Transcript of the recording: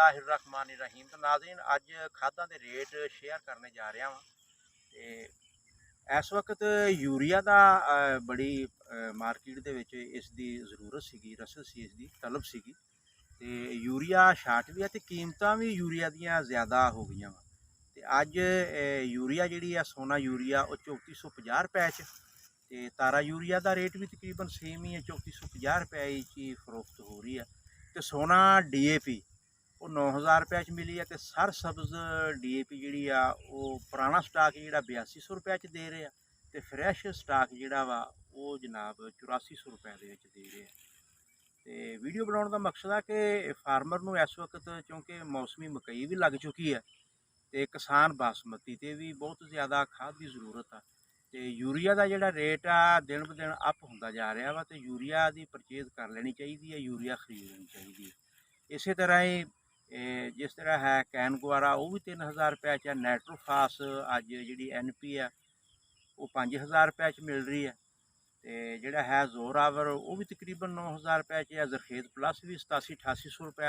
बिस्मिल्लाहिर्रहमानिर्रहीम। तो नाज़रीन, अज खादा के रेट शेयर करने जा रहा वा। इस वक्त यूरिया का बड़ी मार्केट के इसकी जरूरत सी, रसल सी, इसकी तलब सी। तो यूरिया शार्ट भी है, तो कीमत भी यूरिया दियाँ ज़्यादा हो गई वा। तो अज यूरिया जी सोना यूरिया वो 3450 रुपए च, ते तारा यूरिया का रेट भी तकरीबन सेम ही है, 3450 रुपए की फरोख्त हो रही है। तो सोना DAP वो 9000 रुपए च मिली है। तो सर सब्ज DAP जी पुराना स्टाक जो 8200 रुपए च दे रहे हैं, तो फ्रैश स्टाक जोड़ा वा वो जनाब 8400 रुपए दे रहे हैं। तो वीडियो बनाने का मकसद है कि फार्मर को इस वक्त क्योंकि मौसमी मकई भी लग चुकी है, तो किसान बासमती ते भी बहुत ज़्यादा खाद की जरूरत है। तो यूरिया का जोड़ा रेट आ दिन ब दिन अप होंदा जा रहा वा, तो यूरिया की परचेज कर लेनी चाहिए है, यूरिया खरीद लेनी चाहिए है। इस तरह ही जिस तरह है कैन गुआरा वो भी 3000 रुपए च, नाइट्रोफास अज जी NP है वो 5000 रुपए च मिल रही है। तो जोड़ा है जोरावर वो भी तकरीबन 9000 रुपए च है। जरखेज प्लस भी 87-8800 रुपए